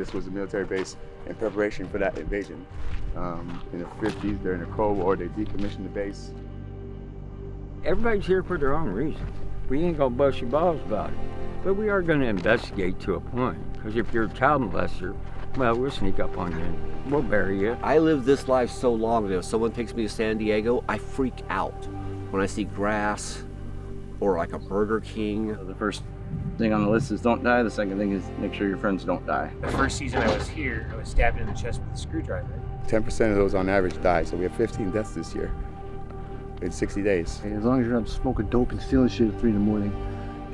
this was a military base in preparation for that invasion. In the 50s, during the Cold War, they decommissioned the base. Everybody's here for their own reasons. We ain't gonna bust your balls about it. But we are gonna investigate to a point. Because if you're a child molester, well, we'll sneak up on you and we'll bury you. I lived this life so long that if someone takes me to San Diego, I freak out when I see grass or like a Burger King. The first thing on the list is don't die. The second thing is make sure your friends don't die. The first season I was here, I was stabbed in the chest with a screwdriver. 10% of those on average die, so we have 15 deaths this year in 60 days. As long as you're not smoking dope and stealing shit at 3 in the morning,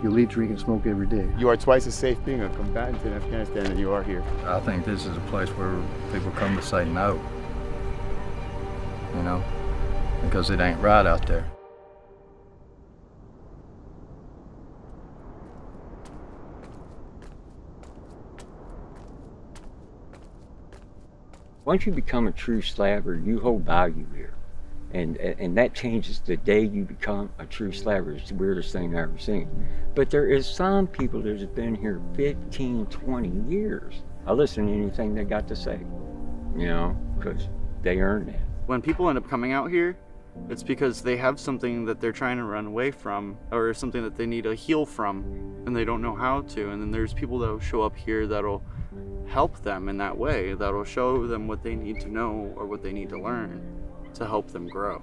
you lead drinking and smoke every day. You are twice as safe being a combatant in Afghanistan than you are here. I think this is a place where people come to say no, you know, because it ain't right out there. Once you become a true slabber, you hold value here. And that changes the day you become a true slabber. It's the weirdest thing I've ever seen. But there is some people that have been here 15, 20 years. I listen to anything they got to say, you know, because they earned that. When people end up coming out here, it's because they have something that they're trying to run away from or something that they need to heal from and they don't know how to. And then there's people that'll show up here that'll help them in that way, that'll show them what they need to know or what they need to learn to help them grow.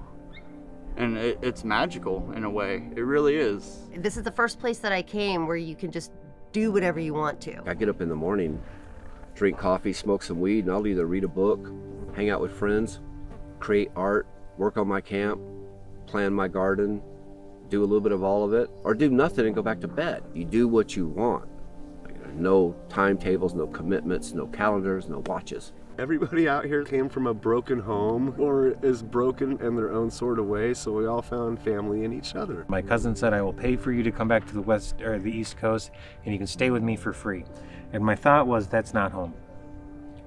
And it's magical in a way. It really is. This is the first place that I came where you can just do whatever you want to. I get up in the morning, drink coffee, smoke some weed, and I'll either read a book, hang out with friends, create art, work on my camp, plan my garden, do a little bit of all of it, or do nothing and go back to bed. You do what you want. No timetables, no commitments, no calendars, no watches. Everybody out here came from a broken home or is broken in their own sort of way, so we all found family in each other. My cousin said, I will pay for you to come back to the west or the East Coast and you can stay with me for free. And my thought was, that's not home.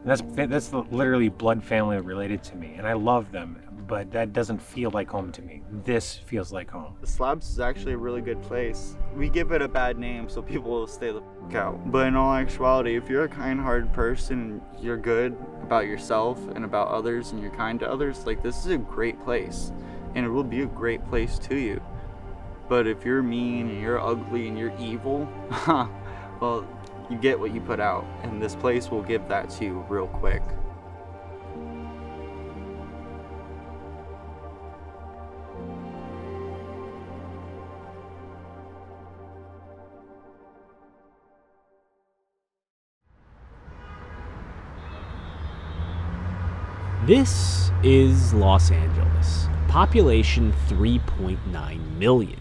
And that's literally blood family related to me, and I love them, but that doesn't feel like home to me. This feels like home. The Slabs is actually a really good place. We give it a bad name so people will stay the f*** out. But in all actuality, if you're a kind-hearted person, you're good about yourself and about others, and you're kind to others, like, this is a great place, and it will be a great place to you. But if you're mean and you're ugly and you're evil, well, you get what you put out, and this place will give that to you real quick. This is Los Angeles, population 3.9 million.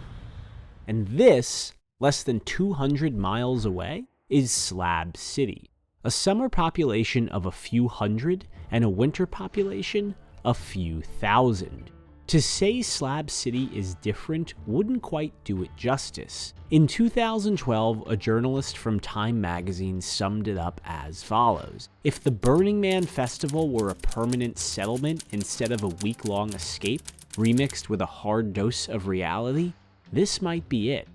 And this, less than 200 miles away, is Slab City, a summer population of a few hundred and a winter population a few thousand. To say Slab City is different wouldn't quite do it justice. In 2012, a journalist from Time magazine summed it up as follows: if the Burning Man Festival were a permanent settlement instead of a week-long escape, remixed with a hard dose of reality, this might be it.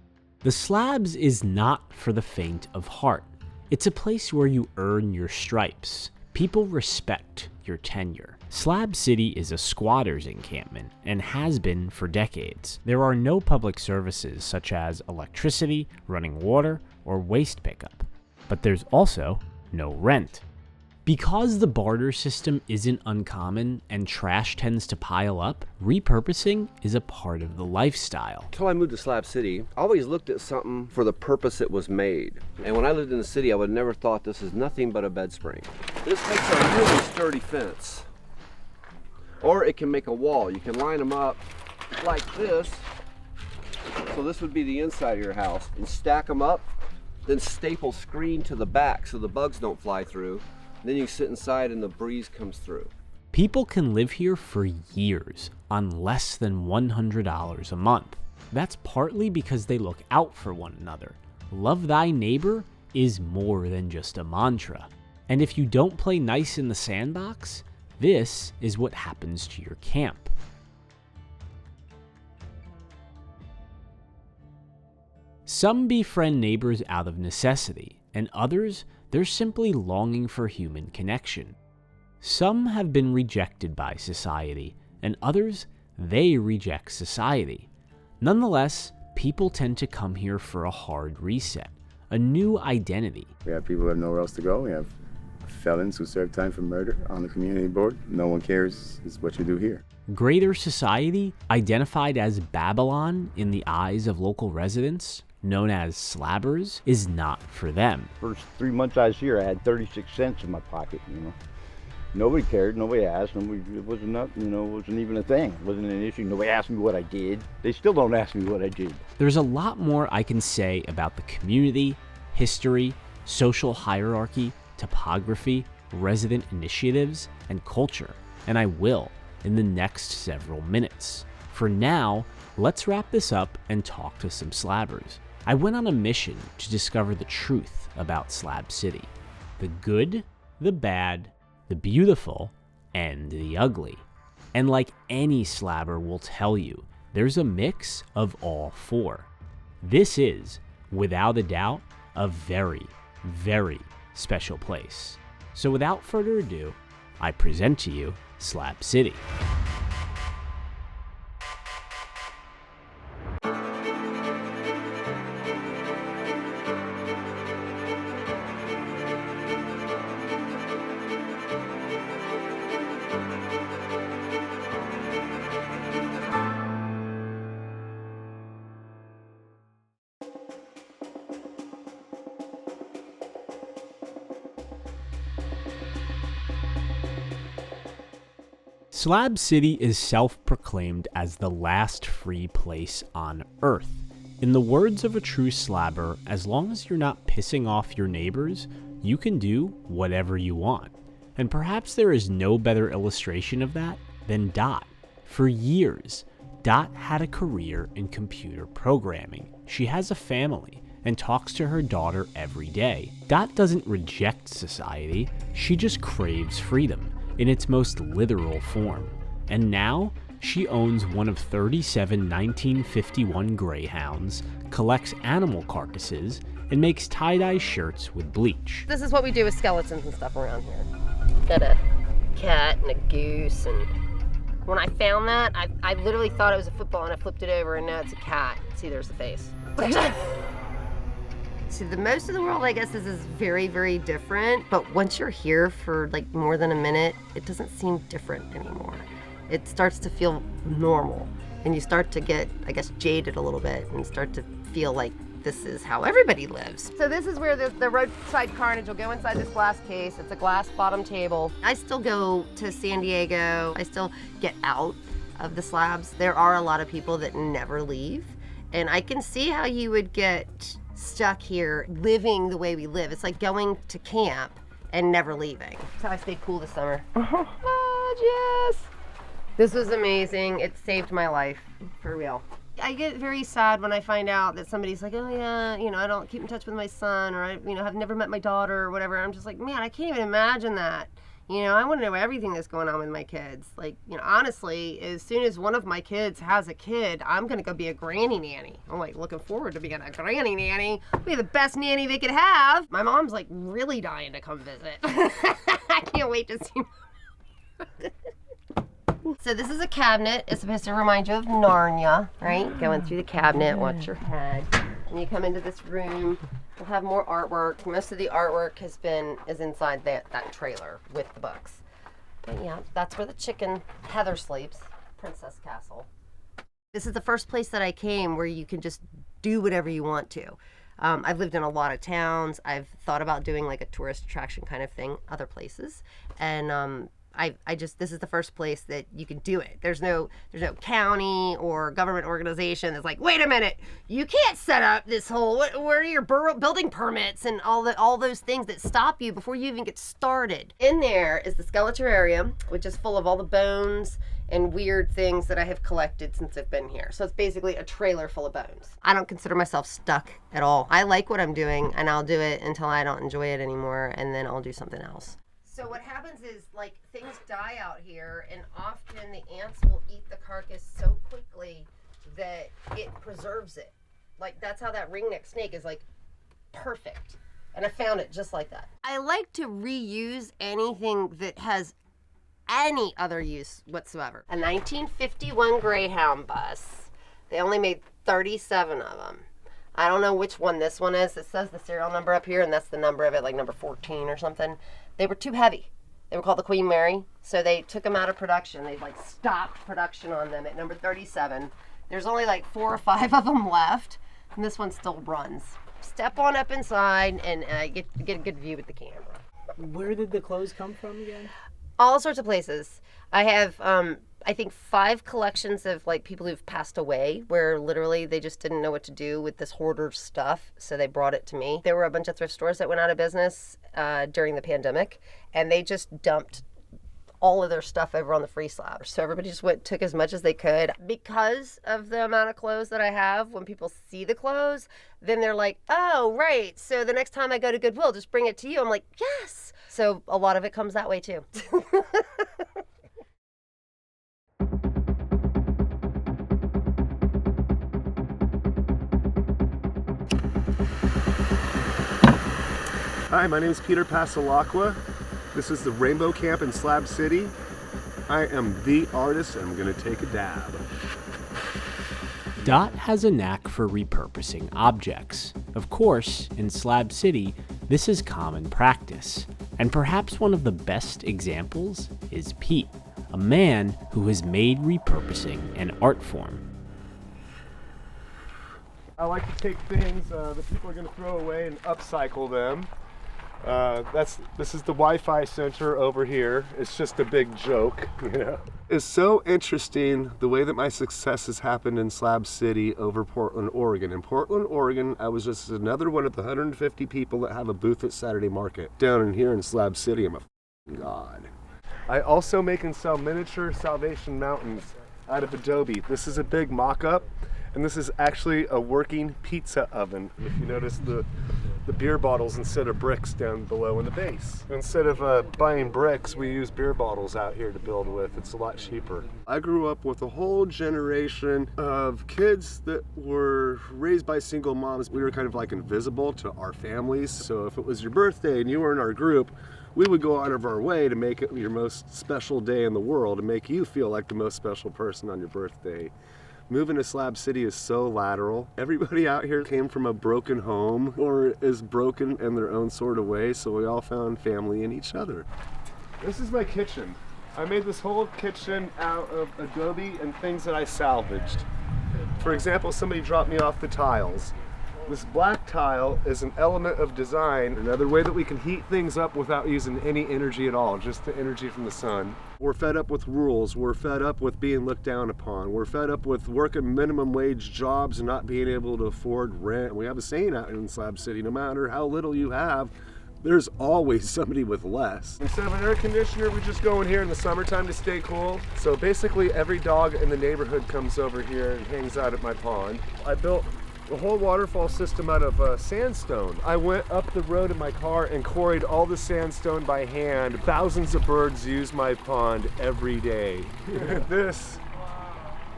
The Slabs is not for the faint of heart. It's a place where you earn your stripes. People respect your tenure. Slab City is a squatter's encampment and has been for decades. There are no public services such as electricity, running water, or waste pickup. But there's also no rent. Because the barter system isn't uncommon and trash tends to pile up, repurposing is a part of the lifestyle. Until I moved to Slab City, I always looked at something for the purpose it was made. And when I lived in the city, I would have never thought this is nothing but a bed spring. This makes a really sturdy fence. Or it can make a wall. You can line them up like this. So this would be the inside of your house. And stack them up, then staple screen to the back so the bugs don't fly through. Then you sit inside and the breeze comes through. People can live here for years on less than $100 a month. That's partly because they look out for one another. Love thy neighbor is more than just a mantra. And if you don't play nice in the sandbox, this is what happens to your camp. Some befriend neighbors out of necessity, and others, they're simply longing for human connection. Some have been rejected by society, and others, they reject society. Nonetheless, people tend to come here for a hard reset, a new identity. We have people who have nowhere else to go. We have felons who serve time for murder on the community board. No one cares. It's what you do here. Greater society, identified as Babylon in the eyes of local residents, known as slabbers, is not for them. First 3 months I was here, I had 36 cents in my pocket, you know. Nobody cared, nobody asked, it wasn't up, you know, it wasn't even a thing. It wasn't an issue. Nobody asked me what I did. They still don't ask me what I did. There's a lot more I can say about the community, history, social hierarchy, topography, resident initiatives, and culture, and I will in the next several minutes. For now, let's wrap this up and talk to some slabbers. I went on a mission to discover the truth about Slab City. The good, the bad, the beautiful, and the ugly. And like any slabber will tell you, there's a mix of all four. This is, without a doubt, a very, very special place. So without further ado, I present to you Slab City. Slab City is self-proclaimed as the last free place on Earth. In the words of a true slabber, as long as you're not pissing off your neighbors, you can do whatever you want. And perhaps there is no better illustration of that than Dot. For years, Dot had a career in computer programming. She has a family and talks to her daughter every day. Dot doesn't reject society, she just craves freedom in its most literal form. And now, she owns one of 37 1951 Greyhounds, collects animal carcasses, and makes tie-dye shirts with bleach. This is what we do with skeletons and stuff around here. Got a cat and a goose, and when I found that, I literally thought it was a football, and I flipped it over, and now it's a cat. See, there's the face. See, the most of the world, I guess, is very, very different, but once you're here for like more than a minute, it doesn't seem different anymore. It starts to feel normal, and you start to get, I guess, jaded a little bit and start to feel like this is how everybody lives. So this is where the roadside carnage will go inside this glass case. It's a glass bottom table. I still go to San Diego. I still get out of the slabs. There are a lot of people that never leave, and I can see how you would get stuck here living the way we live. It's like going to camp and never leaving. That's how I stay cool this summer. Oh, yes! This was amazing. It saved my life, for real. I get very sad when I find out that somebody's like, oh yeah, you know, I don't keep in touch with my son, or I, you know, have never met my daughter or whatever. I'm just like, man, I can't even imagine that. You know, I want to know everything that's going on with my kids. Like, you know, honestly, as soon as one of my kids has a kid, I'm going to go be a granny nanny. I'm like looking forward to being a granny nanny. Be the best nanny they could have. My mom's like really dying to come visit. I can't wait to see. So this is a cabinet. It's supposed to remind you of Narnia, right? Going through the cabinet, watch your head. And you come into this room. We'll have more artwork. Most of the artwork is inside that trailer with the books. But yeah, that's where the chicken Heather sleeps, Princess Castle. This is the first place that I came where you can just do whatever you want to. I've lived in a lot of towns. I've thought about doing like a tourist attraction kind of thing, other places. And this is the first place that you can do it. There's no county or government organization that's like, wait a minute, you can't set up this whole, where are your building permits and all those things that stop you before you even get started. In there is the Skeleterarium, which is full of all the bones and weird things that I have collected since I've been here. So it's basically a trailer full of bones. I don't consider myself stuck at all. I like what I'm doing, and I'll do it until I don't enjoy it anymore, and then I'll do something else. So what happens is, like, things die out here, and often the ants will eat the carcass so quickly that it preserves it. Like, that's how that ringneck snake is, like, perfect. And I found it just like that. I like to reuse anything that has any other use whatsoever. A 1951 Greyhound bus. They only made 37 of them. I don't know which one this one is. It says the serial number up here, and that's the number of it, like number 14 or something. They were too heavy. They were called the Queen Mary, so they took them out of production. They like stopped production on them at number 37. There's only like 4 or 5 of them left, and this one still runs. Step on up inside and get a good view with the camera. Where did the clothes come from again? All sorts of places. I have, I think 5 collections of like people who've passed away where literally they just didn't know what to do with this hoarder stuff, so they brought it to me. There were a bunch of thrift stores that went out of business during the pandemic, and they just dumped all of their stuff over on the free slab. So everybody just took as much as they could. Because of the amount of clothes that I have, when people see the clothes, then they're like, oh, right, so the next time I go to Goodwill, just bring it to you. I'm like, yes. So a lot of it comes that way too. Hi, my name is Peter Pasalacqua. This is the Rainbow Camp in Slab City. I am the artist and I'm gonna take a dab. Dot has a knack for repurposing objects. Of course, in Slab City, this is common practice. And perhaps one of the best examples is Pete, a man who has made repurposing an art form. I like to take things that people are gonna throw away and upcycle them. This is the Wi-Fi center over here. It's just a big joke, you know. It's so interesting the way that my success has happened in Slab City over Portland, Oregon. In Portland, Oregon, I was just another one of the 150 people that have a booth at Saturday Market. Down in here in Slab City, I'm a god. I also make and sell miniature Salvation Mountains out of Adobe. This is a big mock-up, and this is actually a working pizza oven. If you notice the beer bottles instead of bricks down below in the base. Instead of buying bricks, we use beer bottles out here to build with. It's a lot cheaper. I grew up with a whole generation of kids that were raised by single moms. We were kind of like invisible to our families. So if it was your birthday and you were in our group, we would go out of our way to make it your most special day in the world and make you feel like the most special person on your birthday. Moving to Slab City is so lateral. Everybody out here came from a broken home or is broken in their own sort of way, so we all found family in each other. This is my kitchen. I made this whole kitchen out of Adobe and things that I salvaged. For example, somebody dropped me off the tiles. This black tile is an element of design, another way that we can heat things up without using any energy at all, just the energy from the sun. We're fed up with rules, we're fed up with being looked down upon, we're fed up with working minimum wage jobs and not being able to afford rent. We have a saying out in Slab City, no matter how little you have, there's always somebody with less. Instead of an air conditioner, we just go in here in the summertime to stay cool. So basically every dog in the neighborhood comes over here and hangs out at my pond. I built the whole waterfall system out of sandstone. I went up the road in my car and quarried all the sandstone by hand. Thousands of birds use my pond every day. This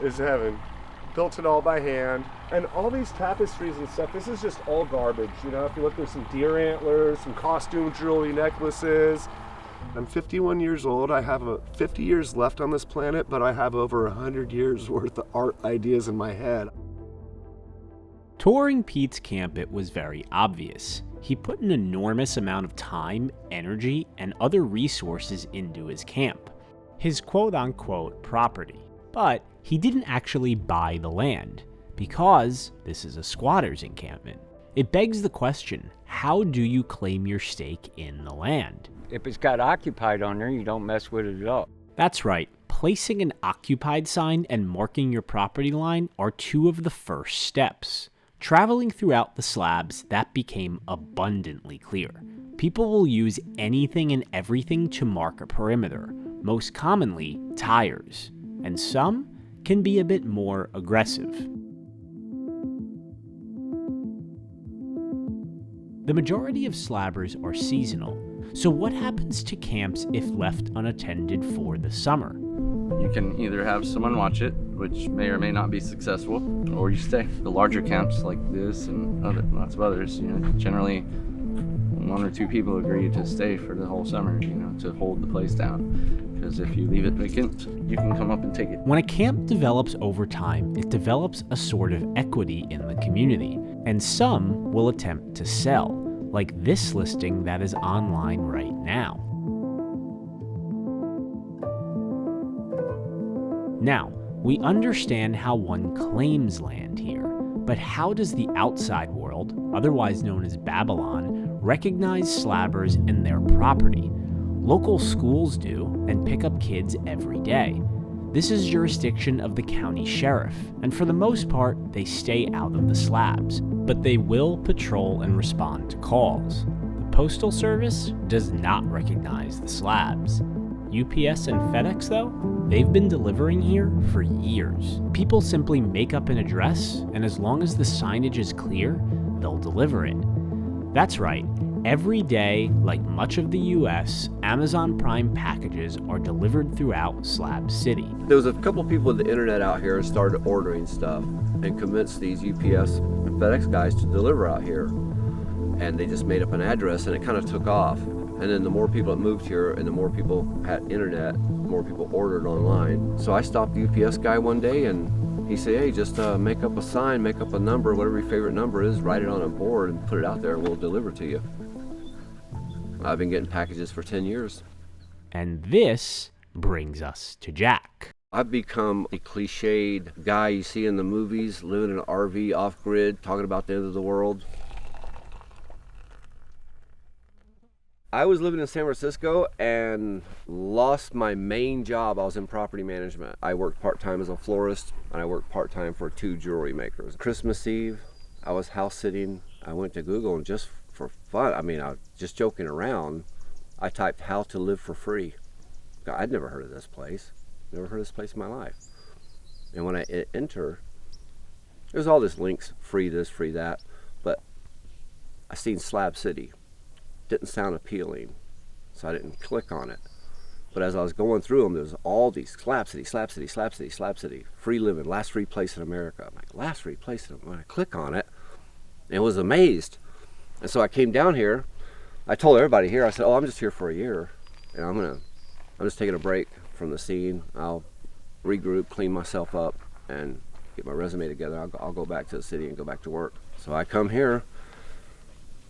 is heaven. Built it all by hand. And all these tapestries and stuff, this is just all garbage. You know, if you look, there's some deer antlers, some costume jewelry necklaces. I'm 51 years old. I have 50 years left on this planet, but I have over 100 years worth of art ideas in my head. Touring Pete's camp, it was very obvious. He put an enormous amount of time, energy, and other resources into his camp, his quote-unquote property. But he didn't actually buy the land, because this is a squatter's encampment. It begs the question, how do you claim your stake in the land? If it's got occupied on there, you don't mess with it at all. That's right. Placing an occupied sign and marking your property line are 2 of the first steps. Traveling throughout the slabs, that became abundantly clear. People will use anything and everything to mark a perimeter, most commonly tires, and some can be a bit more aggressive. The majority of slabbers are seasonal, so what happens to camps if left unattended for the summer? You can either have someone watch it, which may or may not be successful, or you stay. The larger camps like this and lots of others, you know, generally one or two people agree to stay for the whole summer, you know, to hold the place down. Because if you leave it vacant, you can come up and take it. When a camp develops over time, it develops a sort of equity in the community, and some will attempt to sell, like this listing that is online right now. Now, we understand how one claims land here, but how does the outside world, otherwise known as Babylon, recognize slabbers and their property? Local schools do, and pick up kids every day. This is jurisdiction of the county sheriff, and for the most part, they stay out of the slabs, but they will patrol and respond to calls. The Postal Service does not recognize the slabs. UPS and FedEx, though, they've been delivering here for years. People simply make up an address, and as long as the signage is clear, they'll deliver it. That's right, every day, like much of the US, Amazon Prime packages are delivered throughout Slab City. There was a couple people on the internet out here started ordering stuff and convinced these UPS and FedEx guys to deliver out here. And they just made up an address and it kind of took off. And then the more people that moved here and the more people had internet, the more people ordered online. So I stopped the UPS guy one day and he said, hey, just make up a sign, make up a number, whatever your favorite number is, write it on a board and put it out there and we'll deliver to you. I've been getting packages for 10 years. And this brings us to Jack. I've become a cliched guy you see in the movies, living in an RV off-grid, talking about the end of the world. I was living in San Francisco and lost my main job. I was in property management. I worked part-time as a florist and I worked part-time for 2 jewelry makers. Christmas Eve, I was house sitting. I went to Google and just for fun, I was just joking around, I typed how to live for free. I'd never heard of this place. Never heard of this place in my life. And when I enter, there's all this links, free this, free that, but I seen Slab City. Didn't sound appealing, so I didn't click on it. But as I was going through them, there's all these Slab City, Slab City, Slab City, Slab City, free living, last free place in America. I'm like, last free place in America. When I click on it, and was amazed. And so I came down here. I told everybody here, I said, oh, I'm just here for a year, and I'm just taking a break from the scene. I'll regroup, clean myself up, and get my resume together. I'll go back to the city and go back to work. So I come here.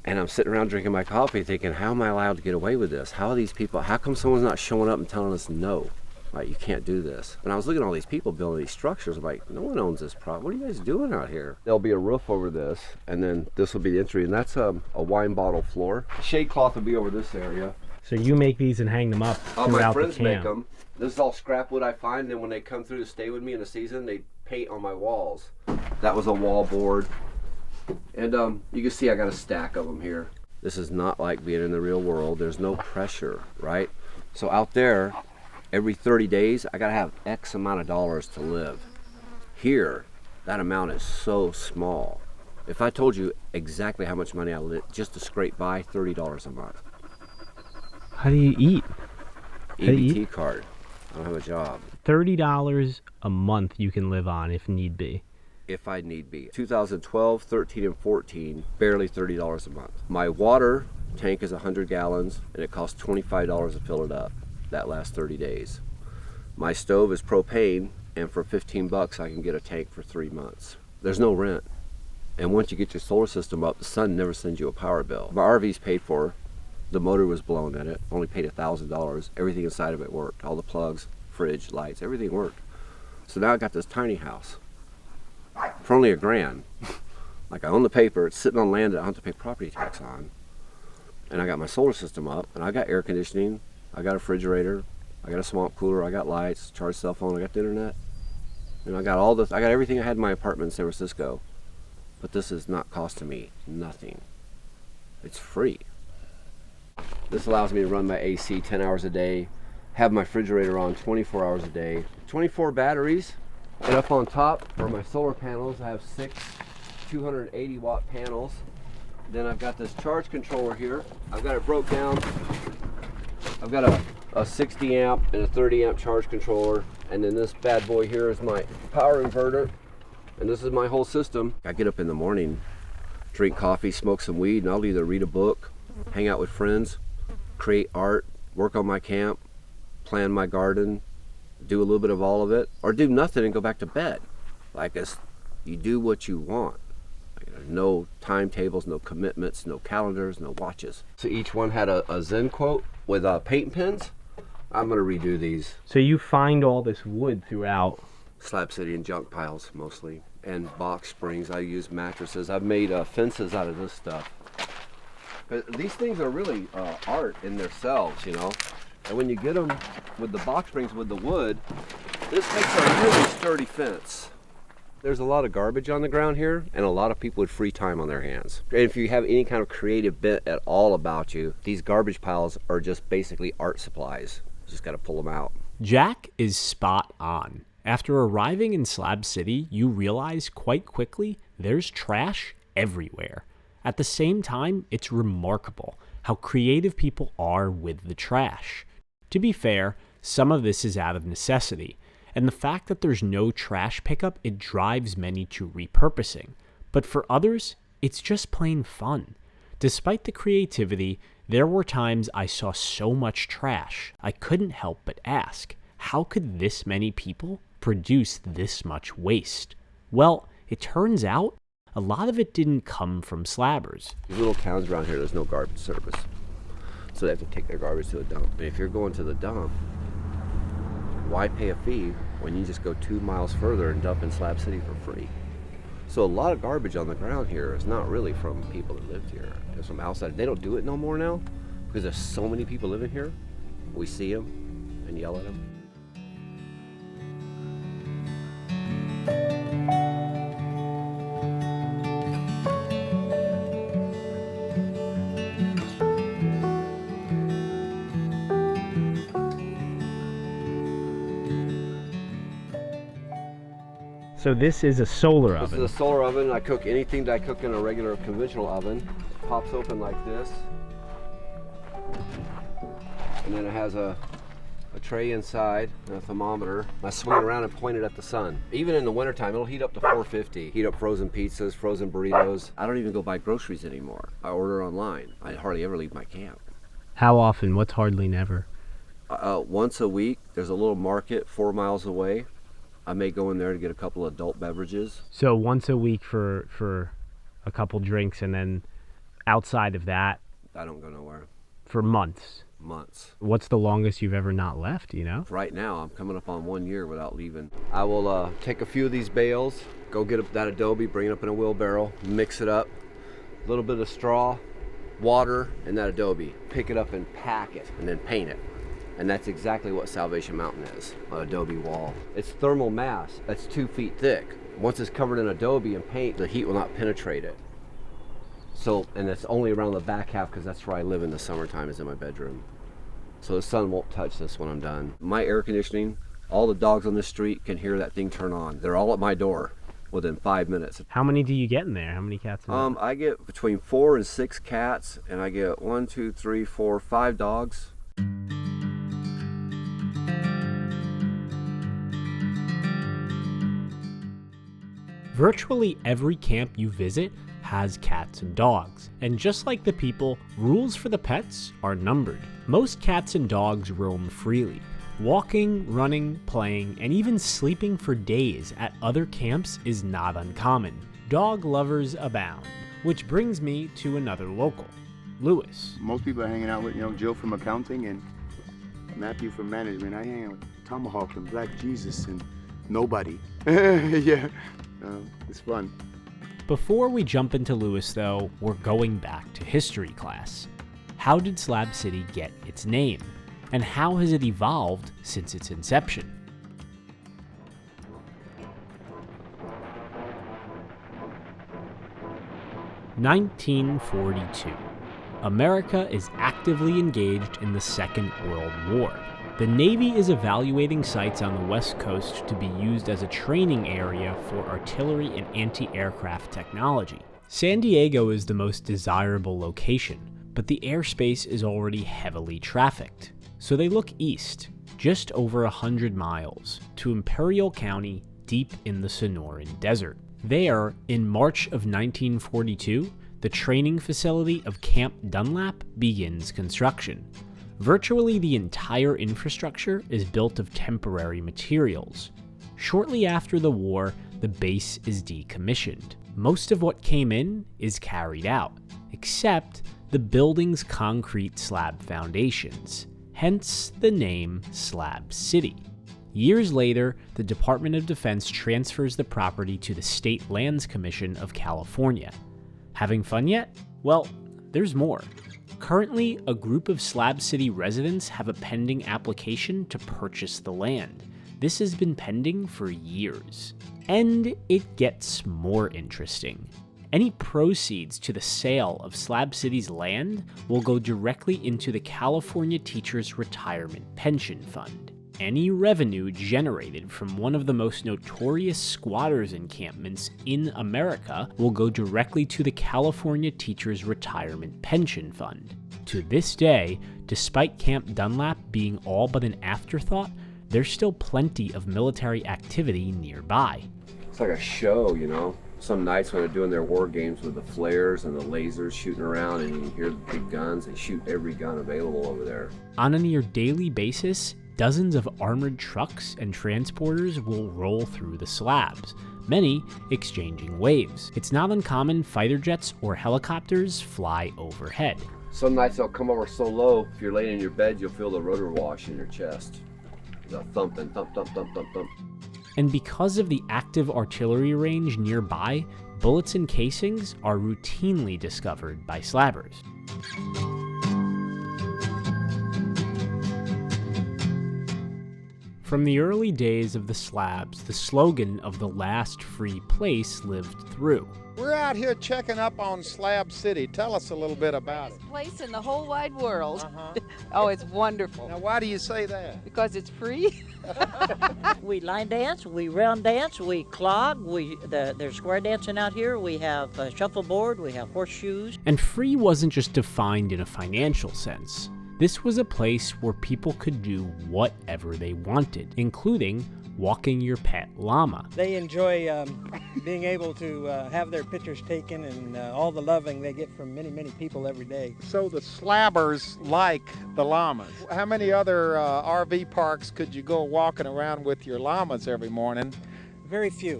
And I'm sitting around drinking my coffee thinking, how am I allowed to get away with this? How are these people, how come someone's not showing up and telling us no? Like, you can't do this. And I was looking at all these people building these structures. I'm like, no one owns this property. What are you guys doing out here? There'll be a roof over this, and then this will be the entry. And that's a wine bottle floor. Shade cloth will be over this area. So you make these and hang them up throughout the camp? My friends make them. This is all scrap wood I find. And then when they come through to stay with me in the season, they paint on my walls. That was a wall board. And you can see I got a stack of them here. This is not like being in the real world. There's no pressure, right? So out there, every 30 days, I gotta have X amount of dollars to live. Here, that amount is so small. If I told you exactly how much money I live just to scrape by, $30 a month. How do you eat? EBT card. I don't have a job. $30 a month you can live on if need be. If I need be. 2012, 13, and 14, barely $30 a month. My water tank is 100 gallons and it costs $25 to fill it up. That lasts 30 days. My stove is propane and for 15 bucks I can get a tank for 3 months. There's no rent. And once you get your solar system up, the sun never sends you a power bill. My RV's paid for. The motor was blown in it. Only paid $1,000. Everything inside of it worked. All the plugs, fridge, lights, everything worked. So now I got this tiny house. For only $1,000. Like, I own the paper, it's sitting on land that I don't have to pay property tax on. And I got my solar system up, and I got air conditioning, I got a refrigerator, I got a swamp cooler, I got lights, charged cell phone, I got the internet. And I got I got everything I had in my apartment in San Francisco. But this is not costing me nothing. It's free. This allows me to run my AC 10 hours a day, have my refrigerator on 24 hours a day, 24 batteries. And up on top are my solar panels. I have 6 280 watt panels. Then I've got this charge controller here. I've got it broke down. I've got a 60 amp and a 30 amp charge controller. And then this bad boy here is my power inverter. And this is my whole system. I get up in the morning, drink coffee, smoke some weed, and I'll either read a book hang out with friends, create art, work on my camp, plan my garden, do a little bit of all of it, or do nothing and go back to bed. Like you do what you want. No timetables, no commitments, no calendars, no watches. So each one had a Zen quote with paint pens. I'm gonna redo these. So you find all this wood throughout? Slab City and junk piles mostly, and box springs. I use mattresses. I've made fences out of this stuff. But these things are really art in themselves, you know. And when you get them with the box springs with the wood, this makes a really sturdy fence. There's a lot of garbage on the ground here and a lot of people with free time on their hands. And if you have any kind of creative bent at all about you, these garbage piles are just basically art supplies. You just got to pull them out. Jack is spot on. After arriving in Slab City, you realize quite quickly there's trash everywhere. At the same time, it's remarkable how creative people are with the trash. To be fair, some of this is out of necessity. And the fact that there's no trash pickup, it drives many to repurposing. But for others, it's just plain fun. Despite the creativity, there were times I saw so much trash, I couldn't help but ask, how could this many people produce this much waste? Well, it turns out a lot of it didn't come from slabbers. These little towns around here, there's no garbage service. So they have to take their garbage to a dump. And if you're going to the dump, why pay a fee when you just go 2 miles further and dump in Slab City for free? So a lot of garbage on the ground here is not really from people that lived here. It's from outside. They don't do it no more now because there's so many people living here. We see them and yell at them. So this is a solar This oven. is a solar oven. I cook anything that I cook in a regular conventional oven. Pops open like this. And then it has a tray inside and a thermometer. I swing it around and point it at the sun. Even in the wintertime, it'll heat up to 450. Heat up frozen pizzas, frozen burritos. I don't even go buy groceries anymore. I order online. I hardly ever leave my camp. How often? What's hardly never? Once a week, there's a little market 4 miles away. I may go in there to get a couple of adult beverages. So once a week for a couple drinks, and then outside of that, I don't go nowhere. For months. Months. What's the longest you've ever not left, you know? Right now, I'm coming up on 1 year without leaving. I will take a few of these bales, go get up that adobe, bring it up in a wheelbarrow, mix it up, a little bit of straw, water, and that adobe. Pick it up and pack it, and then paint it. And that's exactly what Salvation Mountain is, an adobe wall. It's thermal mass that's 2 feet thick. Once it's covered in adobe and paint, the heat will not penetrate it. So, and it's only around the back half because that's where I live in the summertime, is in my bedroom. So the sun won't touch this when I'm done. My air conditioning, all the dogs on the street can hear that thing turn on. They're all at my door within 5 minutes. How many do you get in there? How many cats in there? I get between 4 and 6 cats, and I get 1, 2, 3, 4, 5 dogs. Virtually every camp you visit has cats and dogs, and just like the people, rules for the pets are numbered. Most cats and dogs roam freely, walking, running, playing, and even sleeping for days at other camps is not uncommon. Dog lovers abound, which brings me to another local, Lewis. Most people are hanging out with, Jill from accounting and Matthew from management. I hang out with Tomahawk and Black Jesus and nobody. Yeah, it's fun. Before we jump into Lewis, though, we're going back to history class. How did Slab City get its name? And how has it evolved since its inception? (1942). America is actively engaged in the Second World War. The Navy is evaluating sites on the West Coast to be used as a training area for artillery and anti-aircraft technology. San Diego is the most desirable location, but the airspace is already heavily trafficked. So they look east, just over 100 miles, to Imperial County, deep in the Sonoran Desert. There, in March of 1942, the training facility of Camp Dunlap begins construction. Virtually the entire infrastructure is built of temporary materials. Shortly after the war, the base is decommissioned. Most of what came in is carried out, except the building's concrete slab foundations, hence the name Slab City. Years later, the Department of Defense transfers the property to the State Lands Commission of California. Having fun yet? Well, there's more. Currently, a group of Slab City residents have a pending application to purchase the land. This has been pending for years. And it gets more interesting. Any proceeds to the sale of Slab City's land will go directly into the California Teachers Retirement Pension Fund. Any revenue generated from one of the most notorious squatters encampments in America will go directly to the California Teachers Retirement Pension Fund. To this day, despite Camp Dunlap being all but an afterthought, there's still plenty of military activity nearby. It's like a show, you know. Some nights when they're doing their war games with the flares and the lasers shooting around and you hear the big guns, they shoot every gun available over there. On a near daily basis, dozens of armored trucks and transporters will roll through the slabs, many exchanging waves. It's not uncommon fighter jets or helicopters fly overhead. Some nights they'll come over so low, if you're laying in your bed, you'll feel the rotor wash in your chest. The thumping, thump, thump, thump, thump, thump. And because of the active artillery range nearby, bullets and casings are routinely discovered by slabbers. From the early days of the slabs, the slogan of the last free place lived through. We're out here checking up on Slab City. Tell us a little bit about it. Best place in the whole wide world. Oh, it's wonderful. Now, why do you say that? Because it's free. We line dance, we round dance, we clog, there's square dancing out here, we have shuffleboard, we have horseshoes. And free wasn't just defined in a financial sense. This was a place where people could do whatever they wanted, including walking your pet llama. They enjoy being able to have their pictures taken and all the loving they get from many, many people every day. So the slabbers like the llamas. How many other RV parks could you go walking around with your llamas every morning? Very few.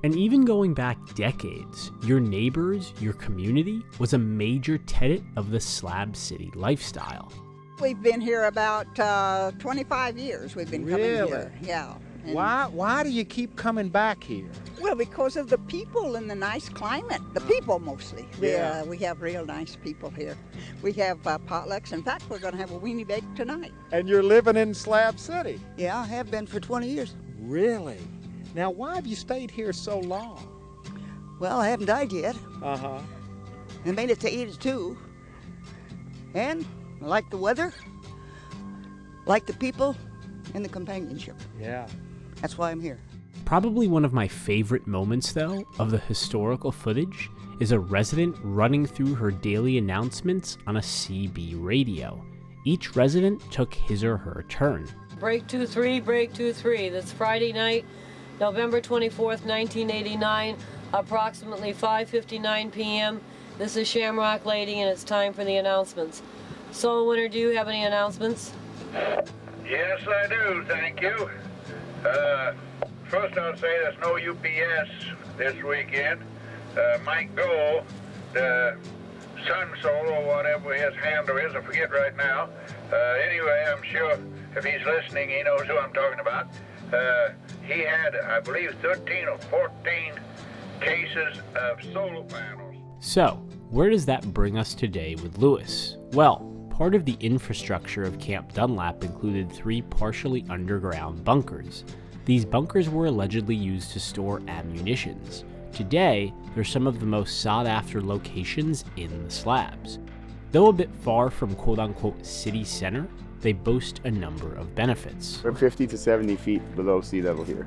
And even going back decades, your neighbors, your community, was a major tenet of the Slab City lifestyle. We've been here about 25 years. We've been coming here. Yeah. And Why do you keep coming back here? Well, because of the people and the nice climate. The people mostly. Yeah. We have real nice people here. We have potlucks. In fact, we're going to have a weenie bake tonight. And you're living in Slab City? Yeah, I have been for 20 years. Really? Now, why have you stayed here so long? Well, I haven't died yet. Uh-huh. I made it to 82. And I like the weather, like the people, and the companionship. Yeah. That's why I'm here. Probably one of my favorite moments, though, of the historical footage is a resident running through her daily announcements on a CB radio. Each resident took his or her turn. Break 2-3, break 2-3. That's Friday night, November 24th, 1989, approximately 5:59 p.m. This is Shamrock Lady, and it's time for the announcements. Soul Winner, do you have any announcements? Yes, I do, thank you. First I'll say there's no UPS this weekend. Mike Gold, the Sun Soul, or whatever his handle is, I forget right now. Anyway, I'm sure if he's listening, he knows who I'm talking about. He had, I believe, 13 or 14 cases of solar panels. So, where does that bring us today with Lewis? Well, part of the infrastructure of Camp Dunlap included 3 partially underground bunkers. These bunkers were allegedly used to store ammunitions. Today, they're some of the most sought-after locations in the slabs. Though a bit far from quote-unquote city center, they boast a number of benefits. We're 50 to 70 feet below sea level here.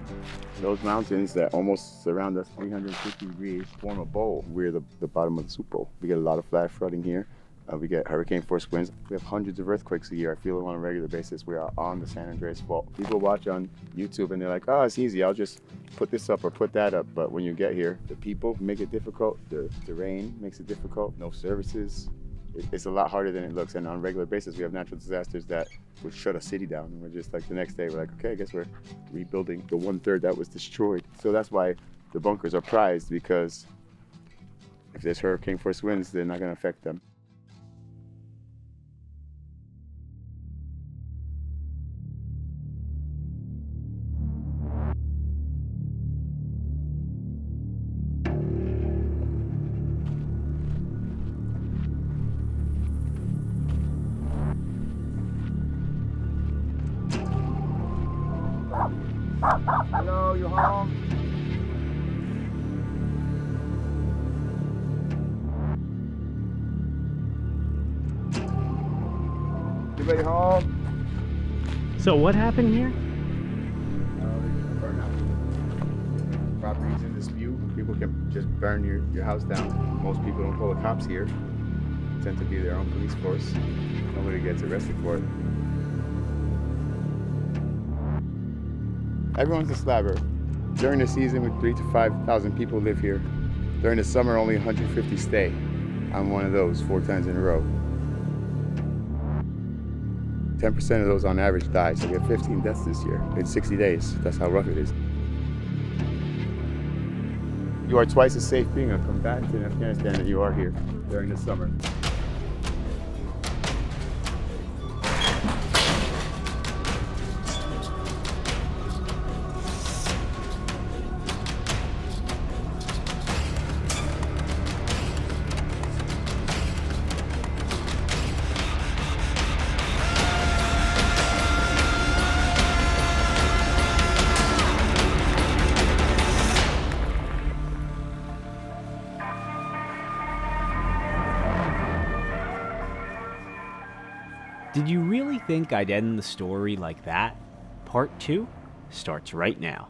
Those mountains that almost surround us 350 degrees form a bowl. We're the bottom of the soup bowl. We get a lot of flash flooding here. We get hurricane force winds. We have hundreds of earthquakes a year. I feel it on a regular basis. We are on the San Andreas Fault. People watch on YouTube and they're like, oh, it's easy. I'll just put this up or put that up. But when you get here, the people make it difficult. The rain makes it difficult. No services. It's a lot harder than it looks. And on a regular basis, we have natural disasters that would shut a city down. And we're just like the next day, we're like, okay, I guess we're rebuilding the 1/3 that was destroyed. So that's why the bunkers are prized, because if there's hurricane force winds, they're not going to affect them. Hello, you home? Everybody home? So what happened here? Burnout. Property's in dispute. People can just burn your house down. Most people don't call the cops here. They tend to be their own police force. Nobody gets arrested for it. Everyone's a slabber. During the season, with 3,000 to 5,000 people live here. During the summer, only 150 stay. I'm one of those 4 times in a row. 10% of those on average die, so we have 15 deaths this year in 60 days. That's how rough it is. You are twice as safe being a combatant in Afghanistan than you are here during the summer. Did you really think I'd end the story like that? Part 2 starts right now.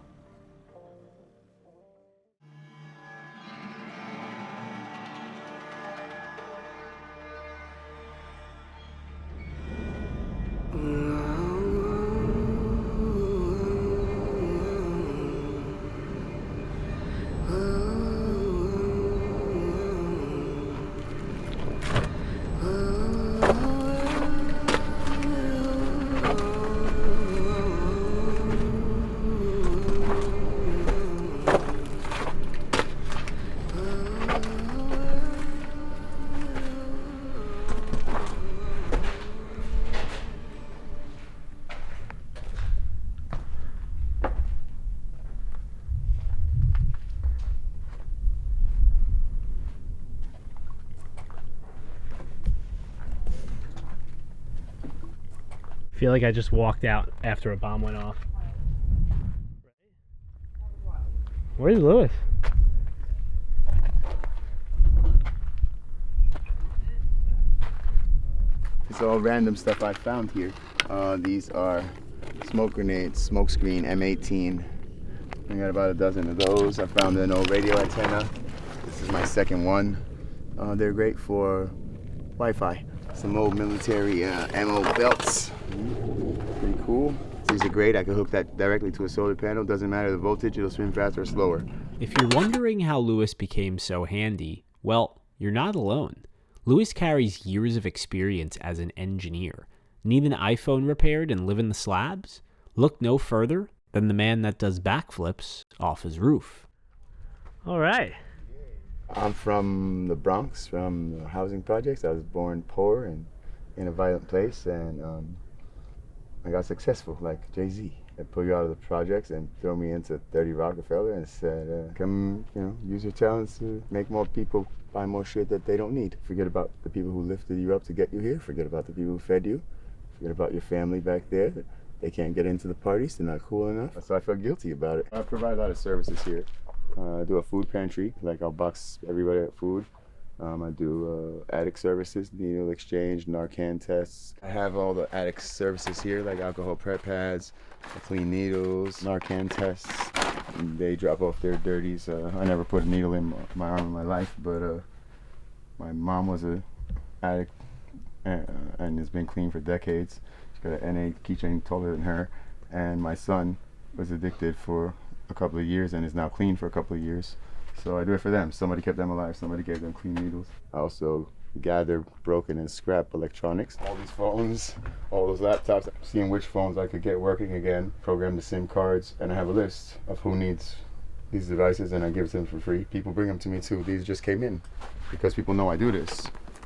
I feel like I just walked out after a bomb went off. Where's Lewis? It's all random stuff I found here. These are smoke grenades, smoke screen, M18. I got about a dozen of those. I found an old radio antenna. This is my second one. They're great for Wi-Fi. Some old military ammo belts. Pretty cool. These are great. I can hook that directly to a solar panel. Doesn't matter the voltage, it'll spin faster or slower. If you're wondering how Lewis became so handy, well, you're not alone. Lewis carries years of experience as an engineer. Need an iPhone repaired and live in the slabs? Look no further than the man that does backflips off his roof. All right. I'm from the Bronx, from the housing projects. I was born poor and in a violent place, and I got successful like Jay-Z. They pull you out of the projects and throw me into 30 Rockefeller and said, come, use your talents to make more people buy more shit that they don't need. Forget about the people who lifted you up to get you here. Forget about the people who fed you. Forget about your family back there. They can't get into the parties. They're not cool enough. So I feel guilty about it. I provide a lot of services here. I do a food pantry, like I'll box everybody food. I do attic services, needle exchange, Narcan tests. I have all the attic services here, like alcohol prep pads, clean needles, Narcan tests. They drop off their dirties. I never put a needle in my arm in my life, but my mom was a addict, and it's been clean for decades. She's got an NA keychain taller than her. And my son was addicted for a couple of years and is now clean for a couple of years. So I do it for them. Somebody kept them alive. Somebody gave them clean needles. I also gather broken and scrap electronics. All these phones, all those laptops, seeing which phones I could get working again, program the SIM cards, and I have a list of who needs these devices, and I give it to them for free. People bring them to me too. These just came in because people know I do this.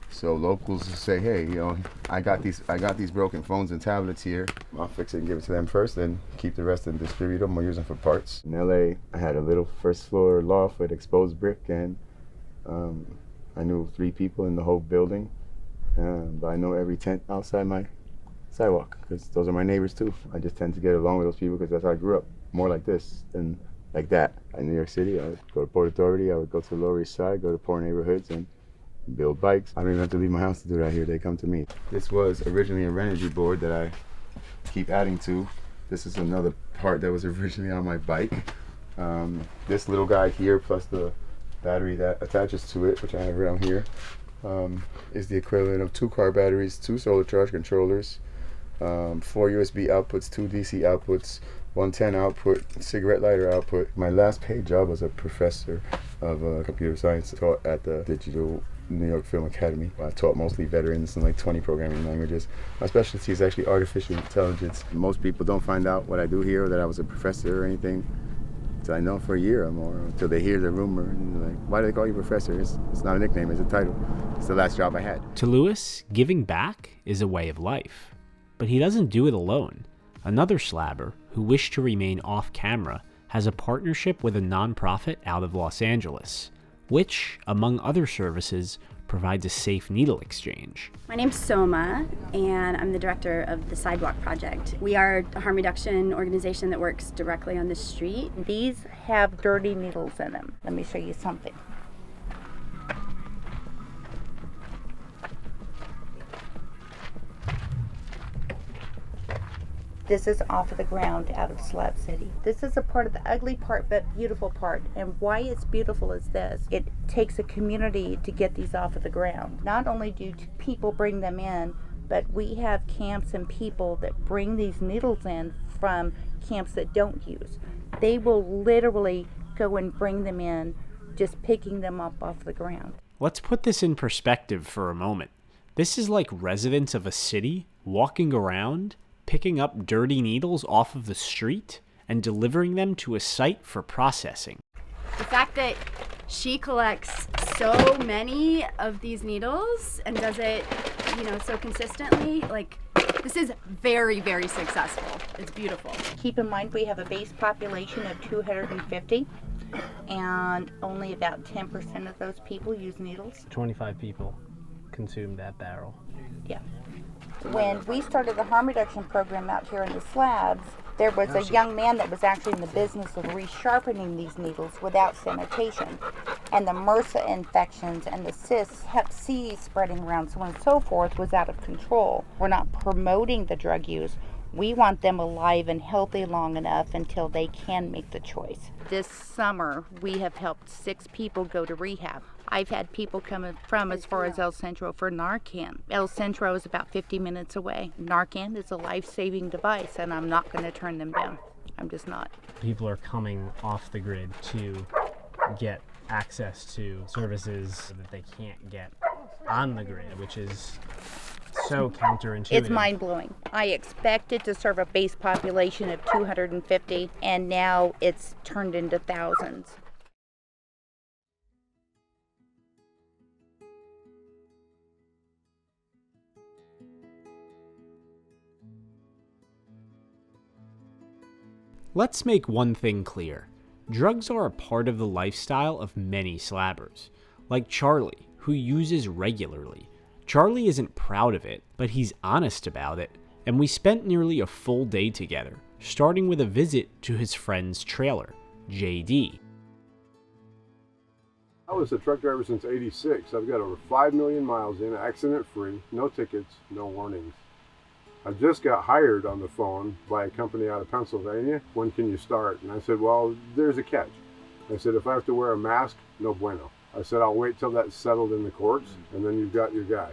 So locals say, hey, you know, I got these broken phones and tablets here. I'll fix it and give it to them first, then keep the rest and distribute them or use them for parts. In LA, I had a little first floor loft with exposed brick, and I knew 3 people in the whole building, but I know every tent outside my sidewalk because those are my neighbors too. I just tend to get along with those people because that's how I grew up, more like this than like that. In New York City, I would go to Port Authority, I would go to the Lower East Side, go to poor neighborhoods and build bikes. I don't even have to leave my house to do that here. They come to me. This was originally a Renogy board that I keep adding to. This is another part that was originally on my bike. This little guy here plus the battery that attaches to it, which I have around here, is the equivalent of 2 car batteries, 2 solar charge controllers, 4 USB outputs, 2 DC outputs, 110 output, cigarette lighter output. My last paid job was a professor of computer science, taught at the Digital New York Film Academy. I taught mostly veterans in like 20 programming languages. My specialty is actually artificial intelligence. Most people don't find out what I do here, or that I was a professor or anything, until I know for a year or more, until they hear the rumor and they're like, why do they call you professor? It's not a nickname, it's a title. It's the last job I had. To Lewis, giving back is a way of life. But he doesn't do it alone. Another slabber, who wished to remain off camera, has a partnership with a nonprofit out of Los Angeles, which, among other services, provides a safe needle exchange. My name's Soma, and I'm the director of the Sidewalk Project. We are a harm reduction organization that works directly on the street. These have dirty needles in them. Let me show you something. This is off of the ground out of Slab City. This is a part of the ugly part but beautiful part. And why it's beautiful is this. It takes a community to get these off of the ground. Not only do people bring them in, but we have camps and people that bring these needles in from camps that don't use. They will literally go and bring them in, just picking them up off the ground. Let's put this in perspective for a moment. This is like residents of a city walking around, picking up dirty needles off of the street and delivering them to a site for processing. The fact that she collects so many of these needles and does it, so consistently, this is very, very successful. It's beautiful. Keep in mind we have a base population of 250 and only about 10% of those people use needles. 25 people consume that barrel. Yeah. When we started the harm reduction program out here in the slabs, there was a young man that was actually in the business of resharpening these needles without sanitation. And the MRSA infections and the cysts, Hep C spreading around, so on and so forth, was out of control. We're not promoting the drug use. We want them alive and healthy long enough until they can make the choice. This summer, we have helped 6 people go to rehab. I've had people come from as far as El Centro for Narcan. El Centro is about 50 minutes away. Narcan is a life-saving device, and I'm not going to turn them down. I'm just not. People are coming off the grid to get access to services that they can't get on the grid, which is so counterintuitive. It's mind-blowing. I expected to serve a base population of 250, and now it's turned into thousands. Let's make one thing clear. Drugs are a part of the lifestyle of many slabbers, like Charlie, who uses regularly. Charlie isn't proud of it, but he's honest about it, and we spent nearly a full day together, starting with a visit to his friend's trailer, JD. I was a truck driver since '86. I've got over 5 million miles in, accident-free, no tickets, no warnings. I just got hired on the phone by a company out of Pennsylvania. When can you start? And I said, well, there's a catch. I said, if I have to wear a mask, no bueno. I said, I'll wait till that's settled in the courts, and then you've got your guy.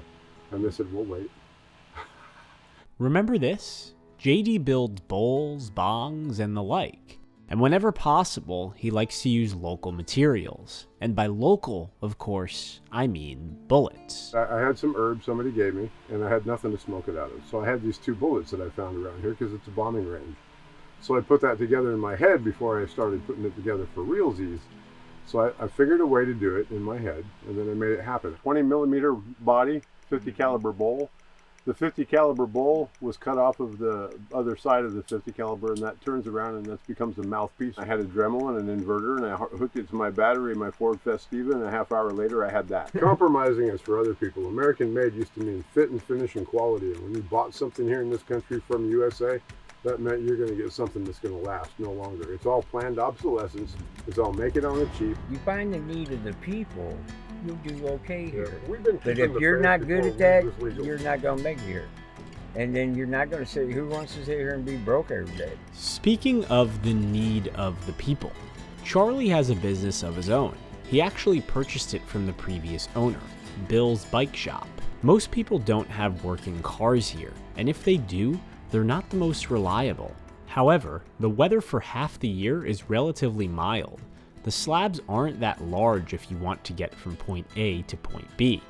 And they said, we'll wait. Remember this? JD builds bowls, bongs, and the like. And whenever possible, he likes to use local materials. And by local, of course, I mean bullets. I had some herbs somebody gave me, and I had nothing to smoke it out of. So I had these 2 bullets that I found around here because it's a bombing range. So I put that together in my head before I started putting it together for realsies. So I figured a way to do it in my head, and then I made it happen. 20 millimeter body, 50 caliber bowl. The 50 caliber bowl was cut off of the other side of the 50 caliber, and that turns around and that becomes a mouthpiece. I had a Dremel and an inverter, and I hooked it to my battery, my Ford Festiva, and a half hour later I had that. Compromising is for other people. American made used to mean fit and finish and quality, and when you bought something here in this country from USA, that meant you're going to get something that's going to last no longer. It's all planned obsolescence. It's all make it on the cheap. You find the need of the people, you'll do okay here. We've been But keeping if the you're faith not good before at that, weed was legal. you're not going to make it here. And then you're not going to say, who wants to sit here and be broke every day? Speaking of the need of the people, Charlie has a business of his own. He actually purchased it from the previous owner, Bill's Bike Shop. Most people don't have working cars here, and if they do, they're not the most reliable. However, the weather for half the year is relatively mild. The slabs aren't that large if you want to get from point A to point B.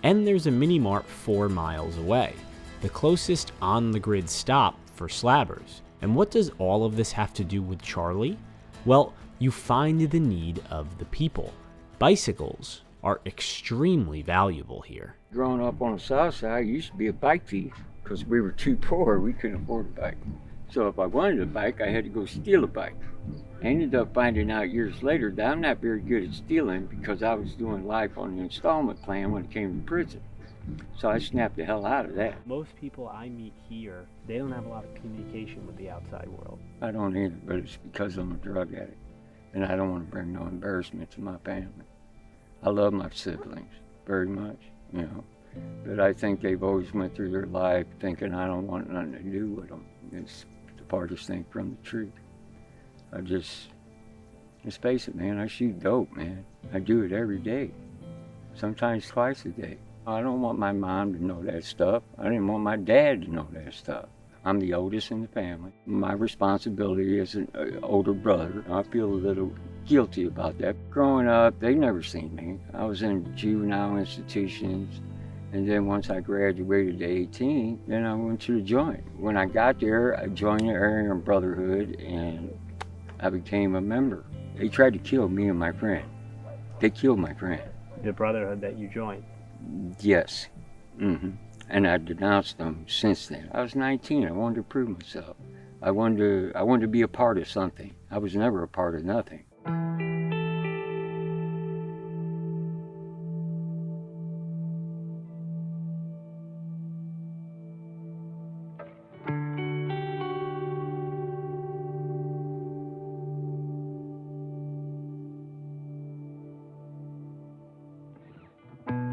And there's a mini-mart 4 miles away, the closest on-the-grid stop for slabbers. And what does all of this have to do with Charlie? Well, you find the need of the people. Bicycles are extremely valuable here. Growing up on the south side, I used to be a bike thief because we were too poor. We couldn't afford a bike. So if I wanted a bike, I had to go steal a bike. I ended up finding out years later that I'm not very good at stealing because I was doing life on the installment plan when I came to prison. So I snapped the hell out of that. Most people I meet here, they don't have a lot of communication with the outside world. I don't either, but it's because I'm a drug addict. And I don't want to bring no embarrassment to my family. I love my siblings very much, you know. But I think they've always went through their life thinking I don't want nothing to do with them. It's the farthest thing from the truth. Let's face it, man, I shoot dope, man. I do it every day, sometimes twice a day. I don't want my mom to know that stuff. I didn't want my dad to know that stuff. I'm the oldest in the family. My responsibility as an older brother, I feel a little guilty about that. Growing up, they never seen me. I was in juvenile institutions. And then once I graduated to 18, then I went to the joint. When I got there, I joined the Aryan Brotherhood and I became a member. They tried to kill me and my friend. They killed my friend. The brotherhood that you joined? Yes. And I denounced them since then. I was 19. I wanted to prove myself. I wanted to be a part of something. I was never a part of nothing.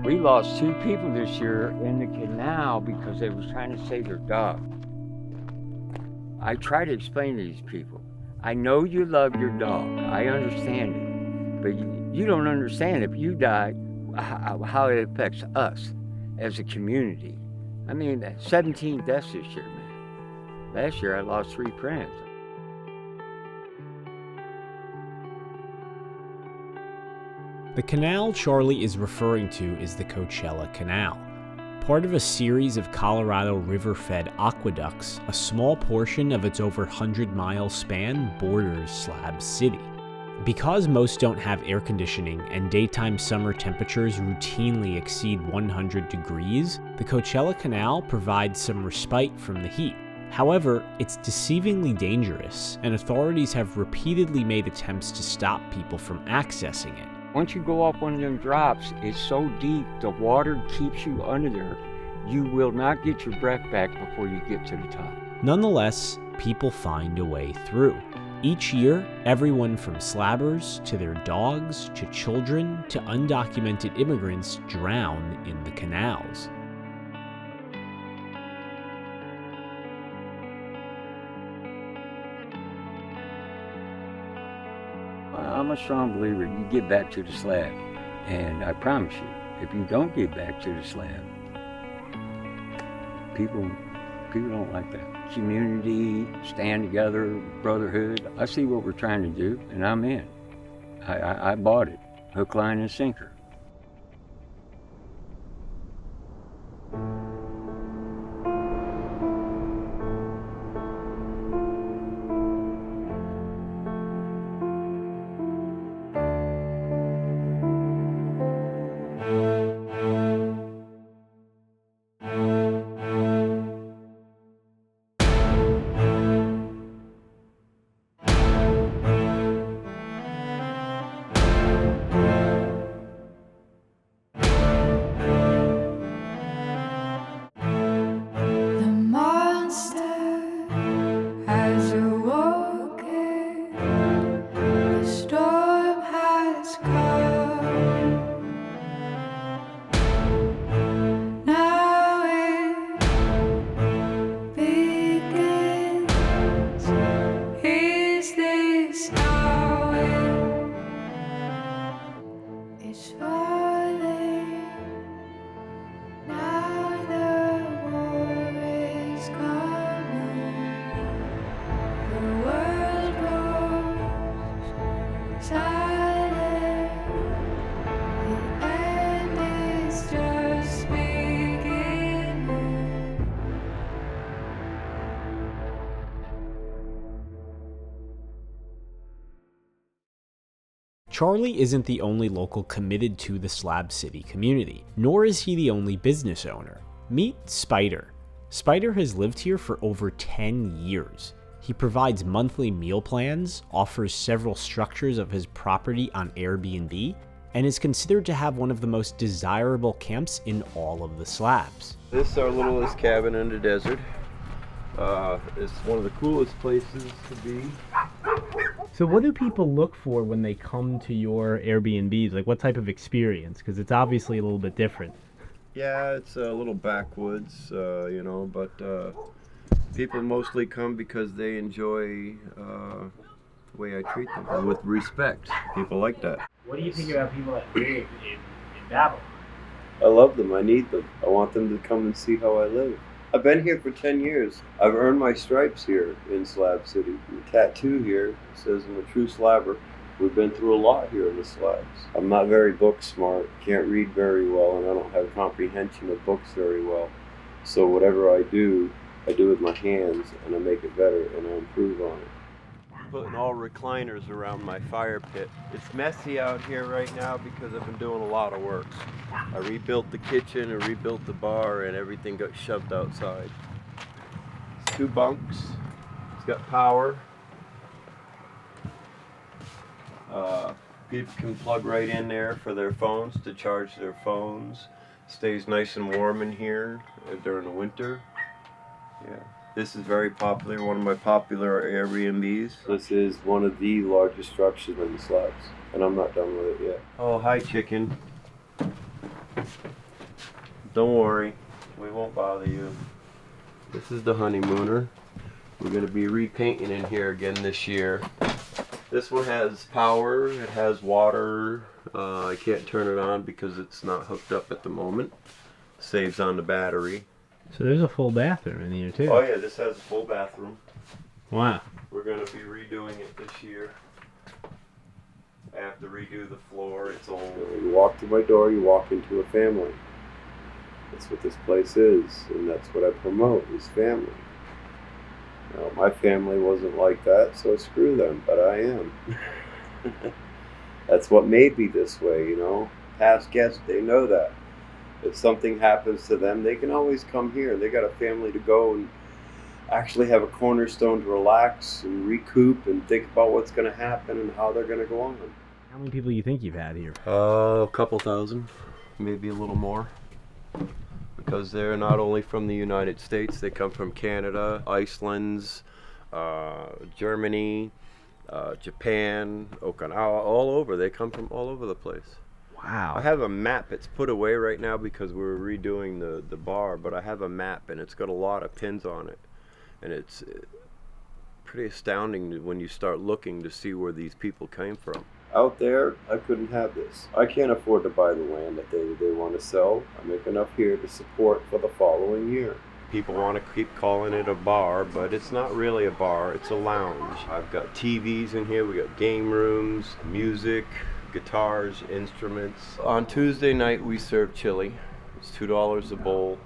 We lost 2 people this year in the canal because they were trying to save their dog. I try to explain to these people, I know you love your dog, I understand it, but you don't understand if you die, how it affects us as a community. I mean, 17 deaths this year, man. Last year I lost 3 friends. The canal Charlie is referring to is the Coachella Canal. Part of a series of Colorado river-fed aqueducts, a small portion of its over 100-mile span borders Slab City. Because most don't have air conditioning and daytime summer temperatures routinely exceed 100 degrees, the Coachella Canal provides some respite from the heat. However, it's deceivingly dangerous, and authorities have repeatedly made attempts to stop people from accessing it. Once you go up one of them drops, it's so deep, the water keeps you under there. You will not get your breath back before you get to the top. Nonetheless, people find a way through. Each year, everyone from slabbers to their dogs to children to undocumented immigrants drown in the canals. I'm a strong believer you get back to the slab, and I promise you, if you don't get back to the slab, People don't like that. Community, stand together, brotherhood. I see what we're trying to do, and I'm in. I bought it, hook, line, and sinker. Charlie isn't the only local committed to the Slab City community, nor is he the only business owner. Meet Spyder. Spyder has lived here for over 10 years. He provides monthly meal plans, offers several structures of his property on Airbnb, and is considered to have one of the most desirable camps in all of the slabs. This is our littlest cabin in the desert. It's one of the coolest places to be. So what do people look for when they come to your Airbnbs? Like what type of experience? Because it's obviously a little bit different. Yeah, it's a little backwoods, but people mostly come because they enjoy the way I treat them, and with respect. People like that. What do you think about people that live in Babylon? I love them. I need them. I want them to come and see how I live. I've been here for 10 years. I've earned my stripes here in Slab City. The tattoo here says I'm a true slabber. We've been through a lot here in the slabs. I'm not very book smart, can't read very well, and I don't have comprehension of books very well. So whatever I do with my hands, and I make it better, and I improve on it. Putting all recliners around my fire pit. It's messy out here right now because I've been doing a lot of work. I rebuilt the kitchen and rebuilt the bar, and everything got shoved outside. It's 2 bunks. It's got power. People can plug right in there for their phones to charge their phones. Stays nice and warm in here during the winter. Yeah. This is very popular, one of my popular Airbnbs. This is one of the largest structures in the slabs, and I'm not done with it yet. Oh, hi, chicken. Don't worry, we won't bother you. This is the honeymooner. We're going to be repainting in here again this year. This one has power, it has water. I can't turn it on because it's not hooked up at the moment. Saves on the battery. So there's a full bathroom in here too. Oh yeah, this has a full bathroom. Wow. We're going to be redoing it this year. I have to redo the floor. It's old. You walk through my door, you walk into a family. That's what this place is, and that's what I promote, is family. Now, my family wasn't like that, so screw them, but I am. That's what made me this way, you know. Past guests, they know that. If something happens to them, they can always come here. They got a family to go and actually have a cornerstone to relax and recoup and think about what's going to happen and how they're going to go on. How many people you think you've had here? A couple thousand, maybe a little more. Because they're not only from the United States, they come from Canada, Iceland, Germany, Japan, Okinawa, all over. They come from all over the place. Wow. I have a map. It's put away right now because we're redoing the bar, but I have a map and it's got a lot of pins on it. And it's pretty astounding when you start looking to see where these people came from. Out there, I couldn't have this. I can't afford to buy the land that they want to sell. I make enough here to support for the following year. People want to keep calling it a bar, but it's not really a bar, it's a lounge. I've got TVs in here, we got game rooms, music, guitars, instruments. On Tuesday night we serve chili. It's $2 a bowl.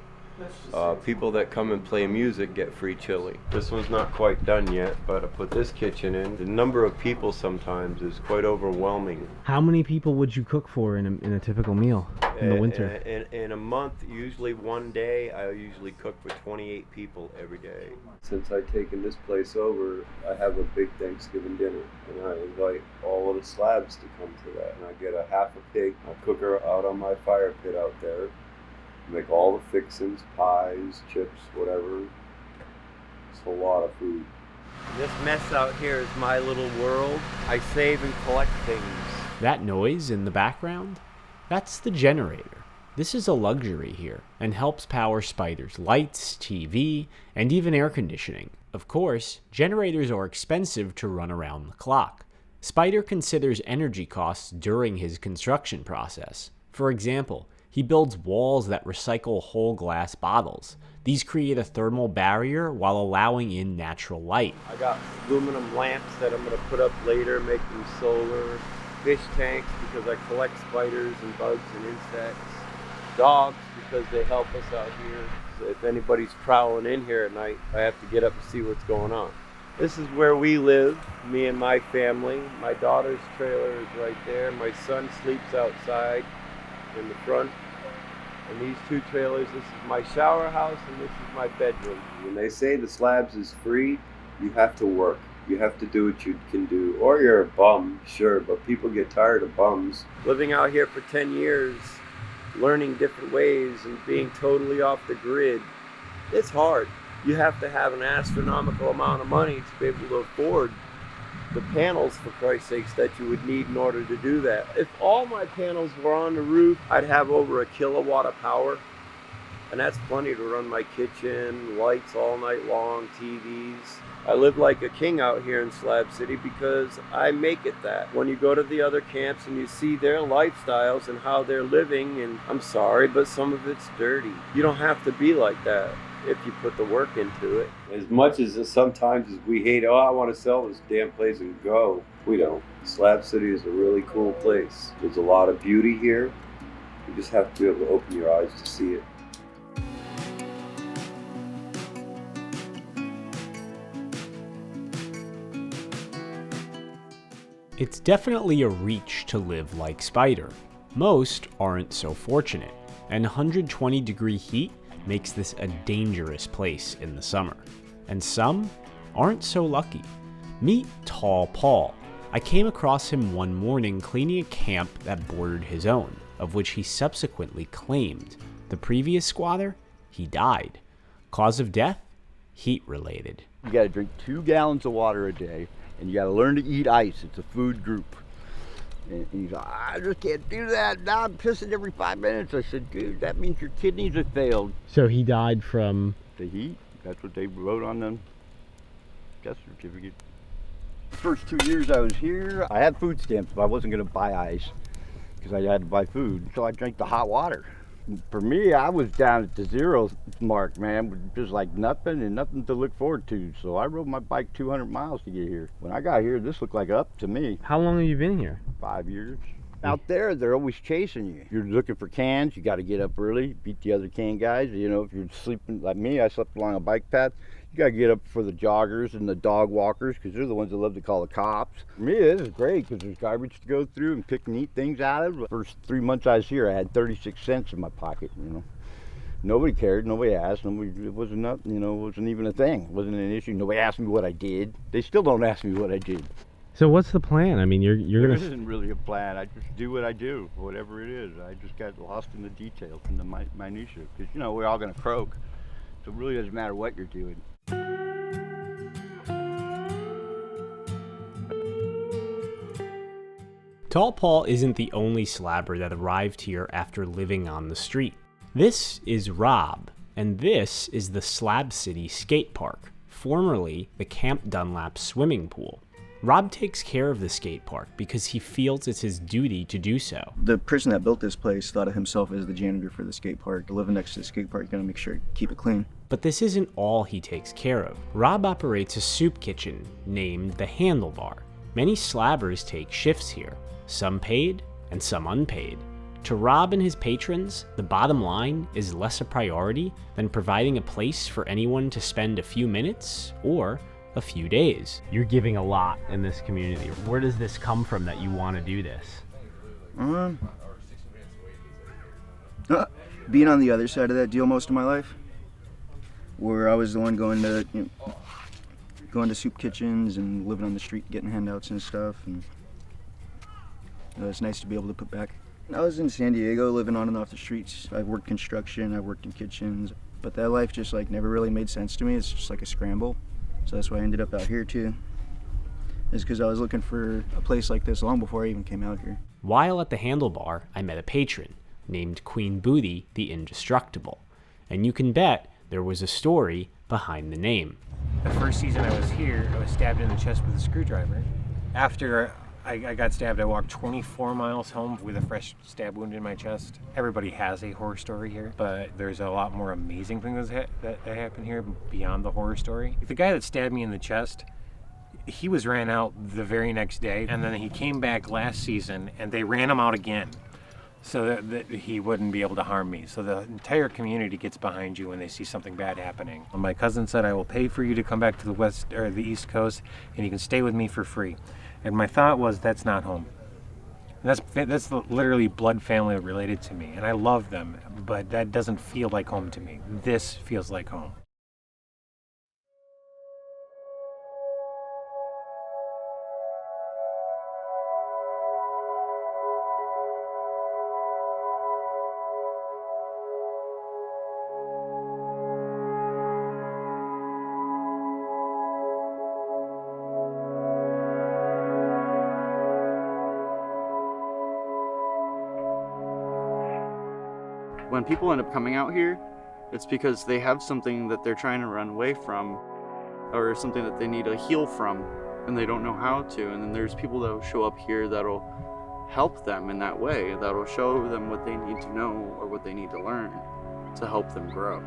People that come and play music get free chili. This one's not quite done yet, but I put this kitchen in. The number of people sometimes is quite overwhelming. How many people would you cook for in a typical meal in the winter? In a month, usually one day, I usually cook for 28 people every day. Since I've taken this place over, I have a big Thanksgiving dinner, and I invite all of the slabs to come to that. And I get a half a pig, I cook her out on my fire pit out there. Make all the fixings, pies, chips, whatever. It's a lot of food. This mess out here is my little world. I save and collect things. That noise in the background? That's the generator. This is a luxury here and helps power Spyder's lights, TV, and even air conditioning. Of course, generators are expensive to run around the clock. Spyder considers energy costs during his construction process. For example, he builds walls that recycle whole glass bottles. These create a thermal barrier while allowing in natural light. I got aluminum lamps that I'm going to put up later, make them solar. Fish tanks because I collect spiders and bugs and insects. Dogs because they help us out here. So if anybody's prowling in here at night, I have to get up and see what's going on. This is where we live, me and my family. My daughter's trailer is right there. My son sleeps outside in the front. And these two trailers, this is my shower house and this is my bedroom. When they say the slabs is free, you have to work. You have to do what you can do. Or you're a bum, sure, but people get tired of bums. Living out here for 10 years, learning different ways and being totally off the grid, it's hard. You have to have an astronomical amount of money to be able to afford the panels, for Christ's sakes, that you would need in order to do that. If all my panels were on the roof, I'd have over 1 kilowatt of power. And that's plenty to run my kitchen, lights all night long, TVs. I live like a king out here in Slab City because I make it that. When you go to the other camps and you see their lifestyles and how they're living, and I'm sorry, but some of it's dirty. You don't have to be like that if you put the work into it. As much as sometimes as we hate, oh, I want to sell this damn place and go, we don't. Slab City is a really cool place. There's a lot of beauty here. You just have to be able to open your eyes to see it. It's definitely a reach to live like Spyder. Most aren't so fortunate, and 120-degree heat makes this a dangerous place in the summer. And some aren't so lucky. Meet Tall Paul. I came across him one morning cleaning a camp that bordered his own, of which he subsequently claimed. The previous squatter, he died. Cause of death? Heat related. You gotta drink 2 gallons of water a day, and you gotta learn to eat ice. It's a food group. And he's like, I just can't do that. Now I'm pissing every 5 minutes. I said, dude, that means your kidneys have failed. So he died from the heat. That's what they wrote on the death certificate. First 2 years I was here, I had food stamps, but I wasn't gonna buy ice because I had to buy food. So I drank the hot water. For me, I was down at the 0 mark, man, with just like nothing and nothing to look forward to. So I rode my bike 200 miles to get here. When I got here, this looked like up to me. How long have you been here? 5 years. Out there, they're always chasing you. If you're looking for cans, you got to get up early, beat the other can guys. You know, if you're sleeping like me, I slept along a bike path. You got to get up for the joggers and the dog walkers because they're the ones that love to call the cops. For me, this is great because there's garbage to go through and pick neat things out of. The first 3 months I was here, I had 36 cents in my pocket, you know. Nobody cared, nobody asked, it wasn't nothing, you know, it wasn't even a thing. It wasn't an issue. Nobody asked me what I did. They still don't ask me what I did. So what's the plan? I mean, you're There gonna... isn't really a plan. I just do what I do, whatever it is. I just got lost in the details and the minutiae. Because, you know, we're all going to croak. So it really doesn't matter what you're doing. Tall Paul isn't the only slabber that arrived here after living on the street. This is Rob, and this is the Slab City skate park, formerly the Camp Dunlap swimming pool. Rob takes care of the skate park because he feels it's his duty to do so. The person that built this place thought of himself as the janitor for the skate park. Living next to the skate park, you gotta make sure to keep it clean. But this isn't all he takes care of. Rob operates a soup kitchen named the Handlebar. Many slabbers take shifts here, some paid and some unpaid. To Rob and his patrons, the bottom line is less a priority than providing a place for anyone to spend a few minutes or a few days. You're giving a lot in this community. Where does this come from that you want to do this? Being on the other side of that deal most of my life, where I was the one going to soup kitchens and living on the street getting handouts and stuff, and it's nice to be able to put back. I was in San Diego living on and off the streets. I worked construction, I worked in kitchens, but that life just never really made sense to me. It's just like a scramble. So that's why I ended up out here too. Is because I was looking for a place like this long before I even came out here. While at the Handlebar, I met a patron named Queen Booty the Indestructible, and you can bet there was a story behind the name. The first season I was here, I was stabbed in the chest with a screwdriver. After I got stabbed, I walked 24 miles home with a fresh stab wound in my chest. Everybody has a horror story here, but there's a lot more amazing things that happen here beyond the horror story. The guy that stabbed me in the chest, he was ran out the very next day, and then he came back last season, and they ran him out again so that he wouldn't be able to harm me. So the entire community gets behind you when they see something bad happening. My cousin said, I will pay for you to come back to the west or the East Coast, and you can stay with me for free. And my thought was, that's not home. That's literally blood family related to me, and I love them, but that doesn't feel like home to me. This feels like home. When people end up coming out here, it's because they have something that they're trying to run away from, or something that they need to heal from, and they don't know how to. And then there's people that will show up here that'll help them in that way, that'll show them what they need to know or what they need to learn to help them grow.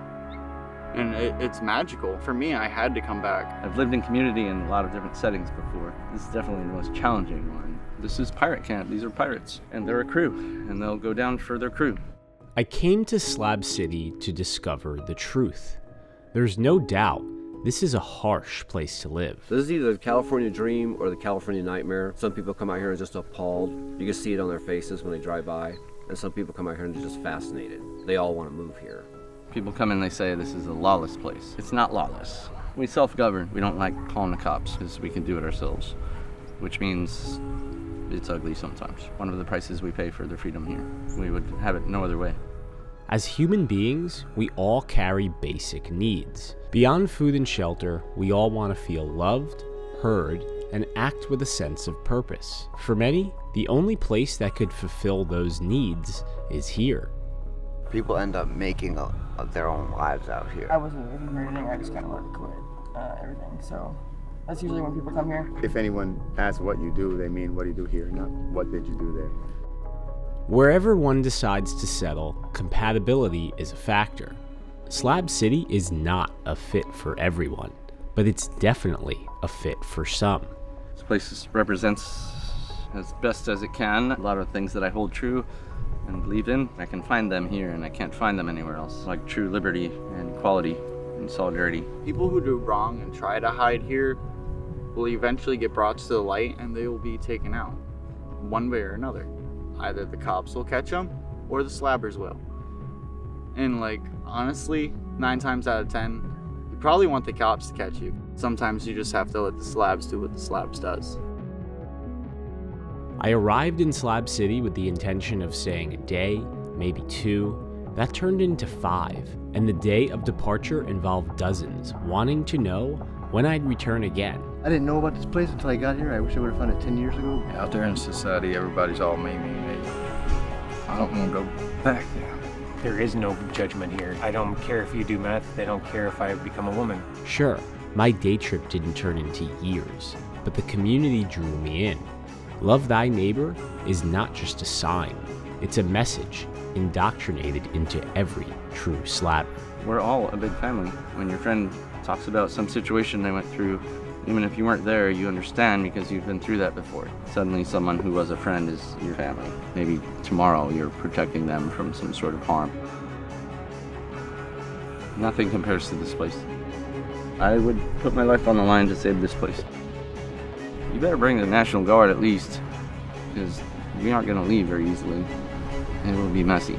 And it's magical. For me, I had to come back. I've lived in community in a lot of different settings before. This is definitely the most challenging one. This is pirate camp. These are pirates, and they're a crew, and they'll go down for their crew. I came to Slab City to discover the truth. There's no doubt this is a harsh place to live. This is either the California dream or the California nightmare. Some people come out here and just appalled. You can see it on their faces when they drive by. And some people come out here and they're just fascinated. They all want to move here. People come in, they say this is a lawless place. It's not lawless. We self-govern. We don't like calling the cops because we can do it ourselves, which means it's ugly sometimes. One of the prices we pay for the freedom here. We would have it no other way. As human beings, we all carry basic needs. Beyond food and shelter, we all want to feel loved, heard, and act with a sense of purpose. For many, the only place that could fulfill those needs is here. People end up making their own lives out here. I wasn't looking for anything, I just kind of wanted to quit everything, so that's usually when people come here. If anyone asks what you do, they mean what do you do here, not what did you do there. Wherever one decides to settle, compatibility is a factor. Slab City is not a fit for everyone, but it's definitely a fit for some. This place represents as best as it can a lot of things that I hold true and believe in. I can find them here and I can't find them anywhere else, like true liberty and equality and solidarity. People who do wrong and try to hide here will eventually get brought to the light and they will be taken out, one way or another. Either the cops will catch them or the slabbers will. And honestly, 9 times out of 10, you probably want the cops to catch you. Sometimes you just have to let the slabs do what the slabs does. I arrived in Slab City with the intention of staying a day, maybe 2. That turned into 5, and the day of departure involved dozens wanting to know when I'd return again. I didn't know about this place until I got here. I wish I would have found it 10 years ago. Out there in society, everybody's all me. I don't want to go back there. There is no judgment here. I don't care if you do meth. They don't care if I become a woman. Sure, my day trip didn't turn into years, but the community drew me in. Love thy neighbor is not just a sign, it's a message indoctrinated into every true slabber. We're all a big family. When your friend talks about some situation they went through, even if you weren't there, you understand because you've been through that before. Suddenly someone who was a friend is your family. Maybe tomorrow you're protecting them from some sort of harm. Nothing compares to this place. I would put my life on the line to save this place. You better bring the National Guard at least, because we aren't going to leave very easily. It will be messy.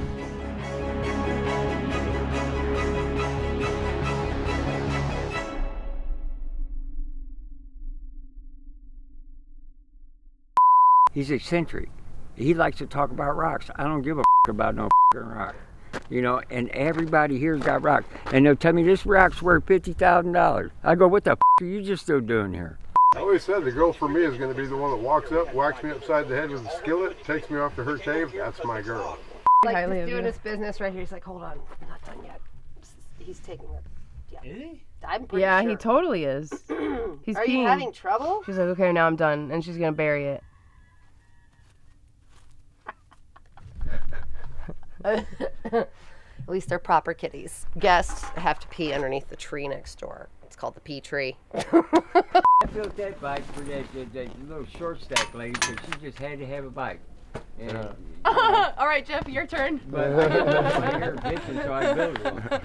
He's eccentric. He likes to talk about rocks. I don't give a about no rock. You know, and everybody here's got rocks. And they'll tell me this rock's worth $50,000. I go, what the are you just still doing here? I always said the girl for me is going to be the one that walks up, whacks me upside the head with a skillet, takes me off to her cave. That's my girl. Like he's doing his business right here. He's like, hold on, I'm not done yet. He's taking it. Yeah. Is he? I'm pretty sure. He totally is. He's Are peeing. you having trouble? She's like, okay, now I'm done, and she's gonna bury it. At least they're proper kitties. Guests have to pee underneath the tree next door. It's called the pee tree. I built that bike for that little short stack lady because she just had to have a bike. And, All right, Jeff, your turn. but I heard bitching, so I built one.